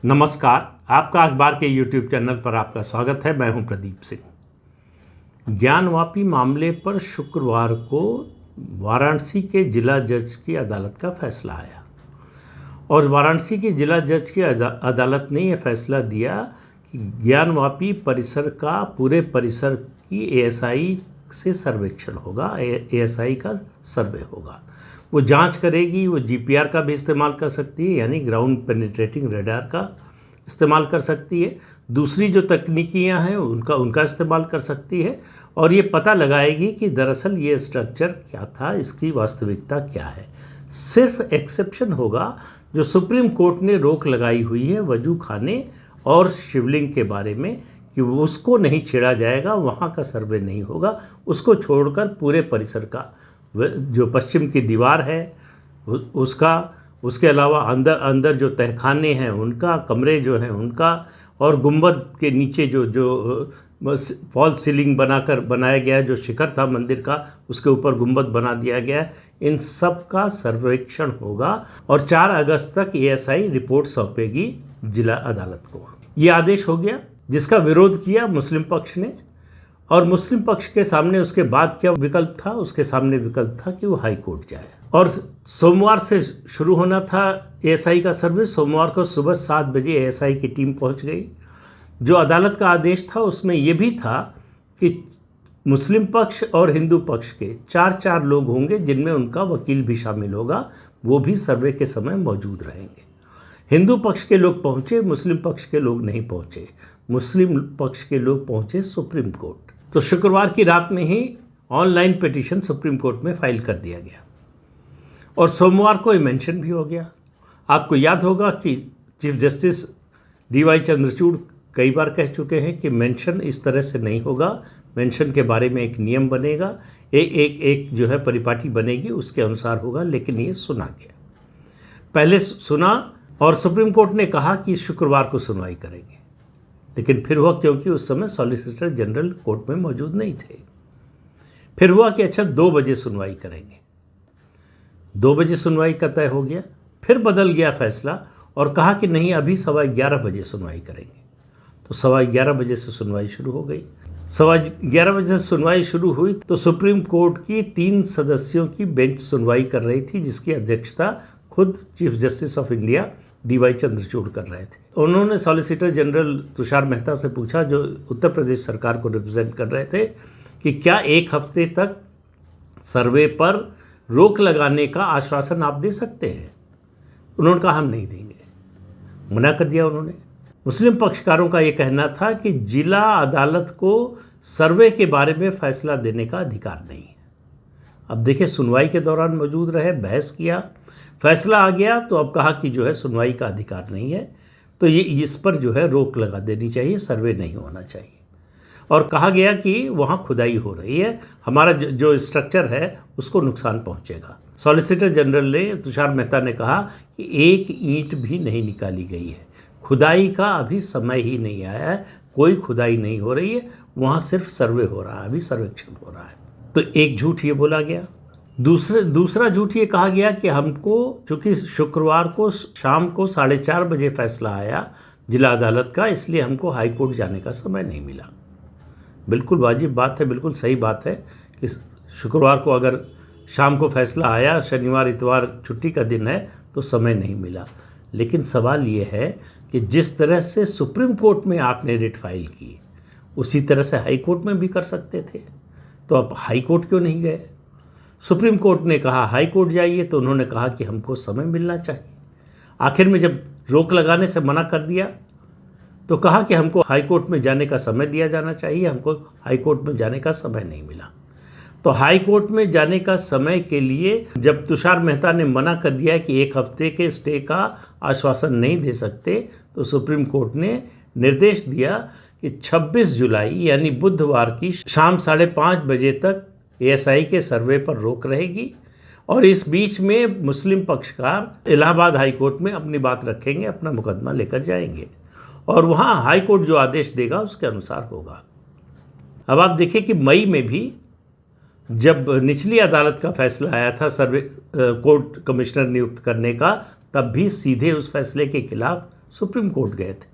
नमस्कार। आपका अखबार के YouTube चैनल पर आपका स्वागत है। मैं हूं प्रदीप सिंह। ज्ञानवापी मामले पर शुक्रवार को वाराणसी के जिला जज की अदालत का फैसला आया और वाराणसी के जिला जज की अदालत ने यह फैसला दिया कि ज्ञानवापी परिसर का पूरे परिसर की ASI से सर्वेक्षण होगा। ASI का सर्वे होगा। वो जांच करेगी, वो GPR का भी इस्तेमाल कर सकती है, यानी ग्राउंड पेनिट्रेटिंग रेडार का इस्तेमाल कर सकती है। दूसरी जो तकनीकियां हैं उनका इस्तेमाल कर सकती है और ये पता लगाएगी कि दरअसल ये स्ट्रक्चर क्या था, इसकी वास्तविकता क्या है। सिर्फ एक्सेप्शन होगा जो सुप्रीम कोर्ट ने रोक लगाई हुई है वजू खाने और शिवलिंग के बारे में कि उसको नहीं छेड़ा जाएगा, वहाँ का सर्वे नहीं होगा। उसको छोड़कर पूरे परिसर का जो पश्चिम की दीवार है उसका, उसके अलावा अंदर जो तहखाने हैं उनका, कमरे जो हैं उनका, और गुंबद के नीचे जो फॉल सीलिंग बनाया गया है, जो शिखर था मंदिर का उसके ऊपर गुंबद बना दिया गया है, इन सब का सर्वेक्षण होगा और 4 अगस्त तक ASI रिपोर्ट सौंपेगी जिला अदालत को। ये आदेश हो गया, जिसका विरोध किया मुस्लिम पक्ष ने। और मुस्लिम पक्ष के सामने उसके बाद क्या विकल्प था? उसके सामने विकल्प था कि वो हाई कोर्ट जाए। और सोमवार से शुरू होना था ASI का सर्वे। सोमवार को सुबह 7 बजे ASI की टीम पहुंच गई। जो अदालत का आदेश था उसमें ये भी था कि मुस्लिम पक्ष और हिंदू पक्ष के 4 लोग होंगे, जिनमें उनका वकील भी शामिल होगा। वो भी सर्वे के समय मौजूद रहेंगे। हिंदू पक्ष के लोग पहुँचे, मुस्लिम पक्ष के लोग नहीं पहुँचे। मुस्लिम पक्ष के लोग पहुँचे सुप्रीम कोर्ट। तो शुक्रवार की रात में ही ऑनलाइन पिटीशन सुप्रीम कोर्ट में फाइल कर दिया गया और सोमवार को ये मेंशन भी हो गया। आपको याद होगा कि चीफ जस्टिस DY चंद्रचूड़ कई बार कह चुके हैं कि मेंशन इस तरह से नहीं होगा। मेंशन के बारे में एक नियम बनेगा, एक जो है परिपाटी बनेगी, उसके अनुसार होगा। लेकिन ये सुना गया, पहले सुना और सुप्रीम कोर्ट ने कहा कि शुक्रवार को सुनवाई करेंगे। लेकिन फिर हुआ, क्योंकि उस समय सॉलिसिटर जनरल कोर्ट में मौजूद नहीं थे, फिर हुआ कि अच्छा 2 बजे सुनवाई करेंगे। 2 बजे सुनवाई का तय हो गया। फिर बदल गया फैसला और कहा कि नहीं, अभी 11:15 बजे सुनवाई करेंगे। तो 11:15 बजे से सुनवाई शुरू हो गई। 11:15 बजे से सुनवाई शुरू हुई तो सुप्रीम कोर्ट की 3 सदस्यों की बेंच सुनवाई कर रही थी, जिसकी अध्यक्षता खुद chief justice of India DY Chandrachud कर रहे थे। उन्होंने सॉलिसिटर जनरल तुषार मेहता से पूछा, जो उत्तर प्रदेश सरकार को रिप्रेजेंट कर रहे थे, कि क्या 1 हफ्ते तक सर्वे पर रोक लगाने का आश्वासन आप दे सकते हैं? उन्होंने कहा हम नहीं देंगे, मना कर दिया उन्होंने। मुस्लिम पक्षकारों का ये कहना था कि जिला अदालत को सर्वे के बारे में फैसला देने का अधिकार नहीं है। अब देखिए, सुनवाई के दौरान मौजूद रहे, बहस किया, फैसला आ गया तो अब कहा कि जो है सुनवाई का अधिकार नहीं है, तो ये इस पर जो है रोक लगा देनी चाहिए, सर्वे नहीं होना चाहिए। और कहा गया कि वहाँ खुदाई हो रही है, हमारा जो स्ट्रक्चर है उसको नुकसान पहुँचेगा। सॉलिसिटर जनरल ने, तुषार मेहता ने कहा कि 1 ईंट भी नहीं निकाली गई है, खुदाई का अभी समय ही नहीं आया है, कोई खुदाई नहीं हो रही है, वहाँ सिर्फ सर्वे हो रहा है, अभी सर्वेक्षण हो रहा है। तो एक झूठ ये बोला गया। दूसरा झूठ ये कहा गया कि हमको, चूँकि शुक्रवार को शाम को 4:30 बजे फैसला आया जिला अदालत का, इसलिए हमको हाई कोर्ट जाने का समय नहीं मिला। बिल्कुल वाजिब बात है, बिल्कुल सही बात है कि शुक्रवार को अगर शाम को फैसला आया, शनिवार इतवार छुट्टी का दिन है, तो समय नहीं मिला। लेकिन सवाल ये है कि जिस तरह से सुप्रीम कोर्ट में आपने रिट फाइल की, उसी तरह से हाई कोर्ट में भी कर सकते थे। तो अब हाई कोर्ट क्यों नहीं गए? सुप्रीम कोर्ट ने कहा हाई कोर्ट जाइए, तो उन्होंने कहा कि हमको समय मिलना चाहिए। आखिर में जब रोक लगाने से मना कर दिया तो कहा कि हमको हाई कोर्ट में जाने का समय दिया जाना चाहिए, हमको हाई कोर्ट में जाने का समय नहीं मिला। तो हाई कोर्ट में जाने का समय के लिए जब तुषार मेहता ने मना कर दिया कि 1 हफ्ते के स्टे का आश्वासन नहीं दे सकते, तो सुप्रीम कोर्ट ने निर्देश दिया कि 26 जुलाई यानी बुधवार की शाम 5:30 बजे तक ASI के सर्वे पर रोक रहेगी और इस बीच में मुस्लिम पक्षकार इलाहाबाद हाई कोर्ट में अपनी बात रखेंगे, अपना मुकदमा लेकर जाएंगे और वहाँ हाई कोर्ट जो आदेश देगा उसके अनुसार होगा। अब आप देखिए कि मई में भी जब निचली अदालत का फैसला आया था सर्वे कोर्ट कमिश्नर नियुक्त करने का, तब भी सीधे उस फैसले के खिलाफ सुप्रीम कोर्ट गए थे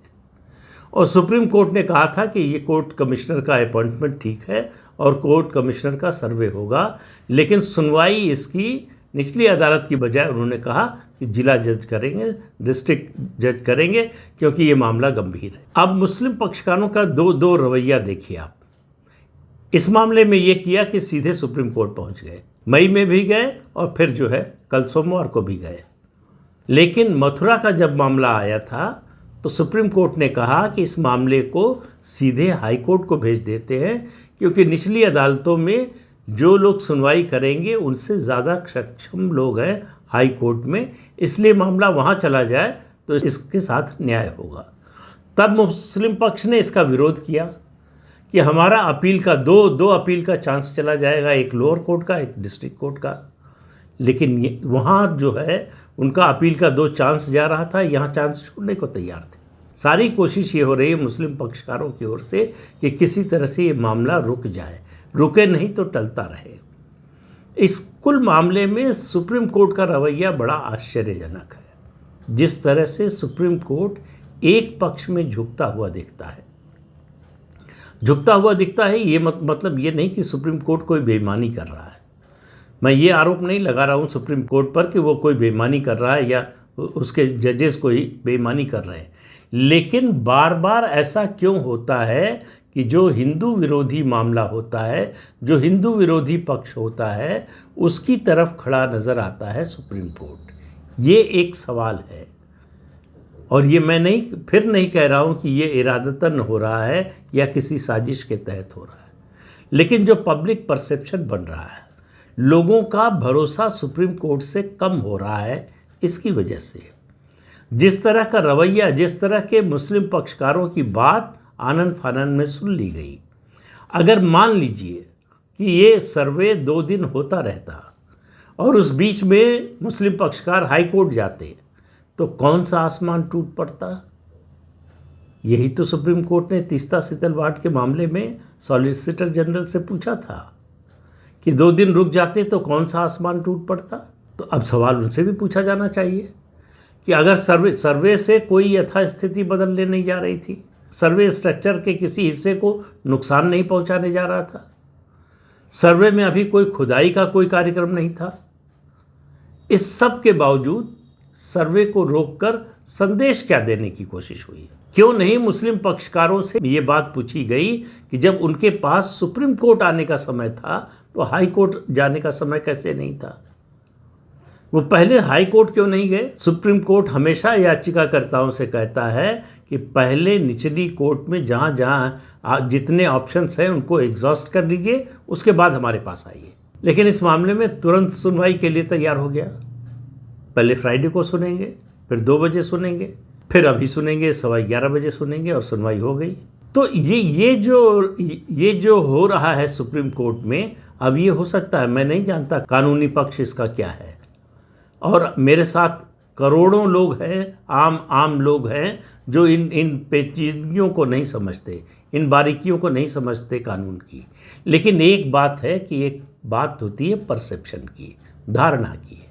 और सुप्रीम कोर्ट ने कहा था कि ये कोर्ट कमिश्नर का अपॉइंटमेंट ठीक है और कोर्ट कमिश्नर का सर्वे होगा, लेकिन सुनवाई इसकी निचली अदालत की बजाय उन्होंने कहा कि जिला जज करेंगे, डिस्ट्रिक्ट जज करेंगे, क्योंकि ये मामला गंभीर है। अब मुस्लिम पक्षकारों का दो रवैया देखिए आप। इस मामले में ये किया कि सीधे सुप्रीम कोर्ट पहुंच गए, मई में भी गए और फिर जो है कल सोमवार को भी गए। लेकिन मथुरा का जब मामला आया था तो सुप्रीम कोर्ट ने कहा कि इस मामले को सीधे हाई कोर्ट को भेज देते हैं, क्योंकि निचली अदालतों में जो लोग सुनवाई करेंगे उनसे ज़्यादा सक्षम लोग हैं हाई कोर्ट में, इसलिए मामला वहाँ चला जाए तो इसके साथ न्याय होगा। तब मुस्लिम पक्ष ने इसका विरोध किया कि हमारा अपील का दो अपील का चांस चला जाएगा, एक लोअर कोर्ट का, एक डिस्ट्रिक्ट कोर्ट का। लेकिन वहाँ जो है उनका अपील का 2 चांस जा रहा था, यहाँ चांस छोड़ने को तैयार थे। सारी कोशिश ये हो रही है मुस्लिम पक्षकारों की ओर से कि किसी तरह से ये मामला रुक जाए, रुके नहीं तो टलता रहे। इस कुल मामले में सुप्रीम कोर्ट का रवैया बड़ा आश्चर्यजनक है। जिस तरह से सुप्रीम कोर्ट एक पक्ष में झुकता हुआ दिखता है, ये मतलब ये नहीं कि सुप्रीम कोर्ट कोई बेईमानी कर रहा है। मैं ये आरोप नहीं लगा रहा हूँ सुप्रीम कोर्ट पर कि वो कोई बेईमानी कर रहा है या उसके जजेस कोई बेईमानी कर रहे हैं, लेकिन बार बार ऐसा क्यों होता है कि जो हिंदू विरोधी मामला होता है, जो हिंदू विरोधी पक्ष होता है, उसकी तरफ खड़ा नज़र आता है सुप्रीम कोर्ट। ये एक सवाल है और ये मैं फिर नहीं कह रहा हूँ कि ये इरादतन हो रहा है या किसी साजिश के तहत हो रहा है, लेकिन जो पब्लिक परसेप्शन बन रहा है, लोगों का भरोसा सुप्रीम कोर्ट से कम हो रहा है, इसकी वजह से जिस तरह का रवैया, जिस तरह के मुस्लिम पक्षकारों की बात आनन फानन में सुन ली गई। अगर मान लीजिए कि ये सर्वे 2 दिन होता रहता और उस बीच में मुस्लिम पक्षकार हाई कोर्ट जाते तो कौन सा आसमान टूट पड़ता। यही तो सुप्रीम कोर्ट ने तीस्ता सीतलवाड़ के मामले में सॉलिसिटर जनरल से पूछा था कि 2 दिन रुक जाते तो कौन सा आसमान टूट पड़ता। तो अब सवाल उनसे भी पूछा जाना चाहिए कि अगर सर्वे से कोई यथास्थिति बदलने नहीं जा रही थी, सर्वे स्ट्रक्चर के किसी हिस्से को नुकसान नहीं पहुंचाने जा रहा था, सर्वे में अभी कोई खुदाई का कोई कार्यक्रम नहीं था, इस सब के बावजूद सर्वे को रोककर संदेश क्या देने की कोशिश हुई। क्यों नहीं मुस्लिम पक्षकारों से ये बात पूछी गई कि जब उनके पास सुप्रीम कोर्ट आने का समय था तो हाई कोर्ट जाने का समय कैसे नहीं था। वो पहले हाई कोर्ट क्यों नहीं गए। सुप्रीम कोर्ट हमेशा याचिकाकर्ताओं से कहता है कि पहले निचली कोर्ट में जहाँ जहाँ जितने ऑप्शंस हैं उनको एग्जॉस्ट कर लीजिए, उसके बाद हमारे पास आइए। लेकिन इस मामले में तुरंत सुनवाई के लिए तैयार हो गया। पहले फ्राइडे को सुनेंगे, फिर 2 बजे सुनेंगे, फिर अभी सुनेंगे 11:15 बजे सुनेंगे और सुनवाई हो गई। तो ये जो हो रहा है सुप्रीम कोर्ट में, अब ये हो सकता है, मैं नहीं जानता कानूनी पक्ष इसका क्या है। और मेरे साथ करोड़ों लोग हैं, आम लोग हैं जो इन पेचीदगियों को नहीं समझते, इन बारीकियों को नहीं समझते कानून की। लेकिन एक बात है कि एक बात होती है परसेप्शन की, धारणा की,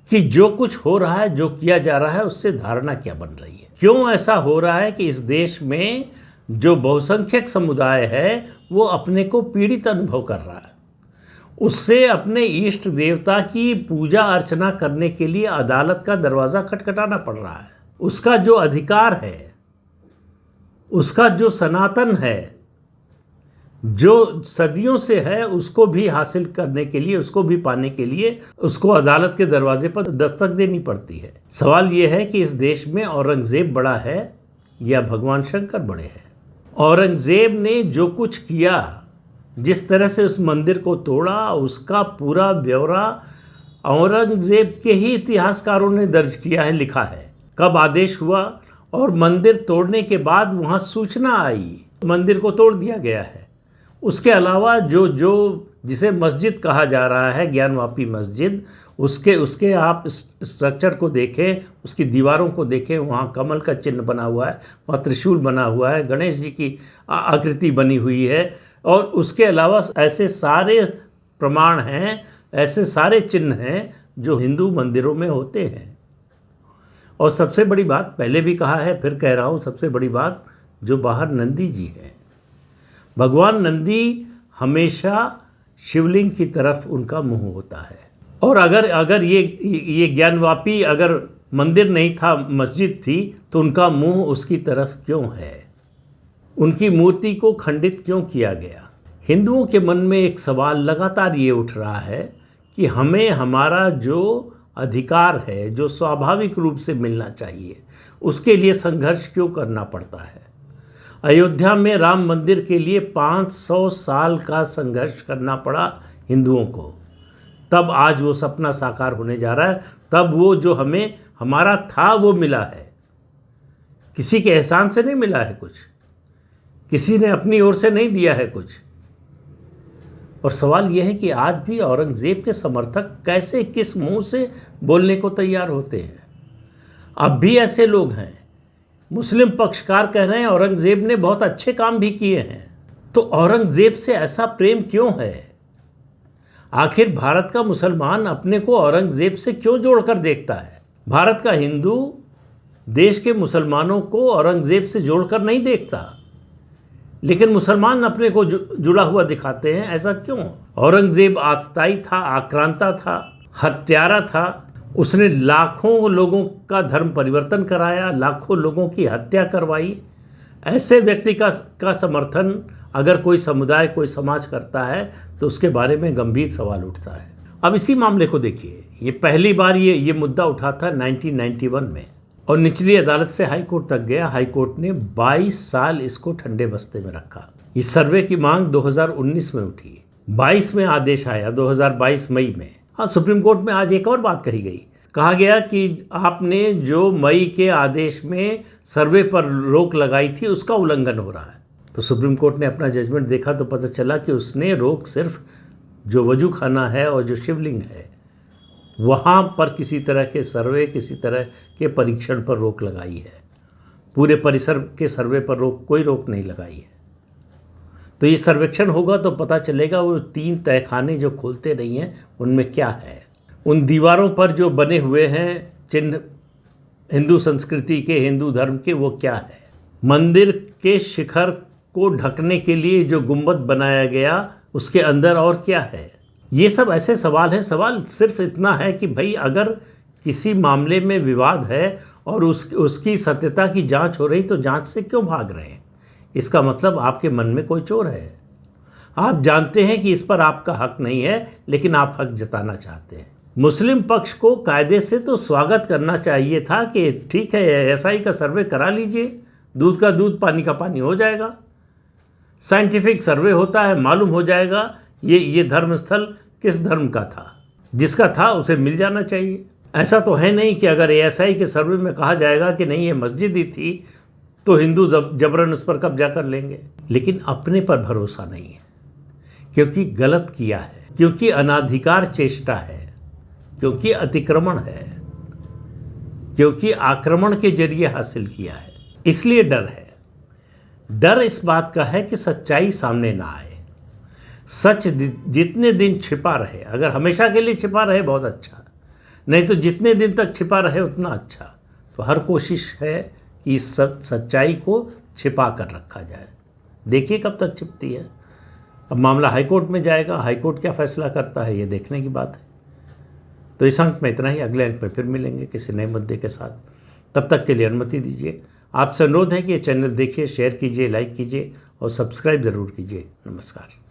कि जो कुछ हो रहा है, जो किया जा रहा है, उससे धारणा क्या बन रही है। क्यों ऐसा हो रहा है कि इस देश में जो बहुसंख्यक समुदाय है वो अपने को पीड़ित अनुभव कर रहा है, उससे अपने इष्ट देवता की पूजा अर्चना करने के लिए अदालत का दरवाज़ा खटखटाना पड़ रहा है। उसका जो अधिकार है, उसका जो सनातन है, जो सदियों से है, उसको भी हासिल करने के लिए, उसको भी पाने के लिए उसको अदालत के दरवाजे पर दस्तक देनी पड़ती है। सवाल यह है कि इस देश में औरंगज़ेब बड़ा है या भगवान शंकर बड़े हैं। औरंगज़ेब ने जो कुछ किया, जिस तरह से उस मंदिर को तोड़ा, उसका पूरा ब्यौरा औरंगज़ेब के ही इतिहासकारों ने दर्ज किया है, लिखा है। कब आदेश हुआ और मंदिर तोड़ने के बाद वहाँ सूचना आई, मंदिर को तोड़ दिया गया है। उसके अलावा जो जिसे मस्जिद कहा जा रहा है, ज्ञानवापी मस्जिद, उसके आप स्ट्रक्चर को देखें, उसकी दीवारों को देखें, वहाँ कमल का चिन्ह बना हुआ है, वहाँ त्रिशूल बना हुआ है, गणेश जी की आकृति बनी हुई है, और उसके अलावा ऐसे सारे प्रमाण हैं, ऐसे सारे चिन्ह हैं जो हिंदू मंदिरों में होते हैं। और सबसे बड़ी बात, पहले भी कहा है फिर कह रहा हूँ, सबसे बड़ी बात जो बाहर नंदी जी हैं, भगवान नंदी हमेशा शिवलिंग की तरफ उनका मुंह होता है। और अगर ये ज्ञानवापी अगर मंदिर नहीं था, मस्जिद थी, तो उनका मुंह उसकी तरफ क्यों है? उनकी मूर्ति को खंडित क्यों किया गया? हिंदुओं के मन में एक सवाल लगातार ये उठ रहा है कि हमें हमारा जो अधिकार है, जो स्वाभाविक रूप से मिलना चाहिए, उसके लिए संघर्ष क्यों करना पड़ता है? अयोध्या में राम मंदिर के लिए 500 साल का संघर्ष करना पड़ा हिंदुओं को, तब आज वो सपना साकार होने जा रहा है। तब वो जो हमें हमारा था वो मिला है, किसी के एहसान से नहीं मिला है, कुछ किसी ने अपनी ओर से नहीं दिया है कुछ। और सवाल यह है कि आज भी औरंगज़ेब के समर्थक कैसे, किस मुंह से बोलने को तैयार होते हैं? अब भी ऐसे लोग हैं, मुस्लिम पक्षकार कह रहे हैं औरंगज़ेब ने बहुत अच्छे काम भी किए हैं। तो औरंगज़ेब से ऐसा प्रेम क्यों है? आखिर भारत का मुसलमान अपने को औरंगज़ेब से क्यों जोड़कर देखता है? भारत का हिंदू देश के मुसलमानों को औरंगज़ेब से जोड़कर नहीं देखता, लेकिन मुसलमान अपने को जुड़ा हुआ दिखाते हैं। ऐसा क्यों? औरंगज़ेब आतताई था, आक्रांता था, हत्यारा था। उसने लाखों लोगों का धर्म परिवर्तन कराया, लाखों लोगों की हत्या करवाई। ऐसे व्यक्ति का समर्थन अगर कोई समुदाय, कोई समाज करता है तो उसके बारे में गंभीर सवाल उठता है। अब इसी मामले को देखिए, ये पहली बार ये मुद्दा उठा था 1991 में, और निचली अदालत से हाई कोर्ट तक गया। हाई कोर्ट ने 22 साल इसको ठंडे बस्ते में रखा। इस सर्वे की मांग 2019 में उठी, 22 में आदेश आया, 2022 मई में। हाँ, सुप्रीम कोर्ट में आज एक और बात कही गई। कहा गया कि आपने जो मई के आदेश में सर्वे पर रोक लगाई थी उसका उल्लंघन हो रहा है। तो सुप्रीम कोर्ट ने अपना जजमेंट देखा तो पता चला कि उसने रोक सिर्फ जो वजू खाना है और जो शिवलिंग है वहाँ पर किसी तरह के सर्वे, किसी तरह के परीक्षण पर रोक लगाई है। पूरे परिसर के सर्वे पर कोई रोक नहीं लगाई है। तो ये सर्वेक्षण होगा तो पता चलेगा वो 3 तहखाने जो खोलते नहीं हैं उनमें क्या है। उन दीवारों पर जो बने हुए हैं चिन्ह हिंदू संस्कृति के, हिंदू धर्म के, वो क्या है। मंदिर के शिखर को ढकने के लिए जो गुंबद बनाया गया उसके अंदर और क्या है। ये सब ऐसे सवाल हैं। सवाल सिर्फ इतना है कि भाई अगर किसी मामले में विवाद है और उसकी सत्यता की जांच हो रही तो जांच से क्यों भाग रहे हैं? इसका मतलब आपके मन में कोई चोर है। आप जानते हैं कि इस पर आपका हक नहीं है, लेकिन आप हक जताना चाहते हैं। मुस्लिम पक्ष को कायदे से तो स्वागत करना चाहिए था कि ठीक है, एसआई का सर्वे करा लीजिए, दूध का दूध, पानी का पानी हो जाएगा। साइंटिफिक सर्वे होता है, मालूम हो जाएगा ये धर्मस्थल किस धर्म का था। जिसका था उसे मिल जाना चाहिए। ऐसा तो है नहीं कि अगर एएसआई के सर्वे में कहा जाएगा कि नहीं ये मस्जिद ही थी तो हिंदू जबरन उस पर कब्जा कर लेंगे। लेकिन अपने पर भरोसा नहीं है, क्योंकि गलत किया है, क्योंकि अनाधिकार चेष्टा है, क्योंकि अतिक्रमण है, क्योंकि आक्रमण के जरिए हासिल किया है। इसलिए डर है। डर इस बात का है कि सच्चाई सामने ना आए। सच जितने दिन छिपा रहे, अगर हमेशा के लिए छिपा रहे बहुत अच्छा, नहीं तो जितने दिन तक छिपा रहे उतना अच्छा। तो हर कोशिश है कि इस सच्चाई को छिपा कर रखा जाए। देखिए कब तक छिपती है। अब मामला हाईकोर्ट में जाएगा, हाईकोर्ट क्या फैसला करता है ये देखने की बात है। तो इस अंक में इतना ही। अगले अंक में फिर मिलेंगे किसी नए मुद्दे के साथ। तब तक के लिए अनुमति दीजिए। आपसे अनुरोध है कि ये चैनल देखिए, शेयर कीजिए, लाइक कीजिए और सब्सक्राइब ज़रूर कीजिए। नमस्कार।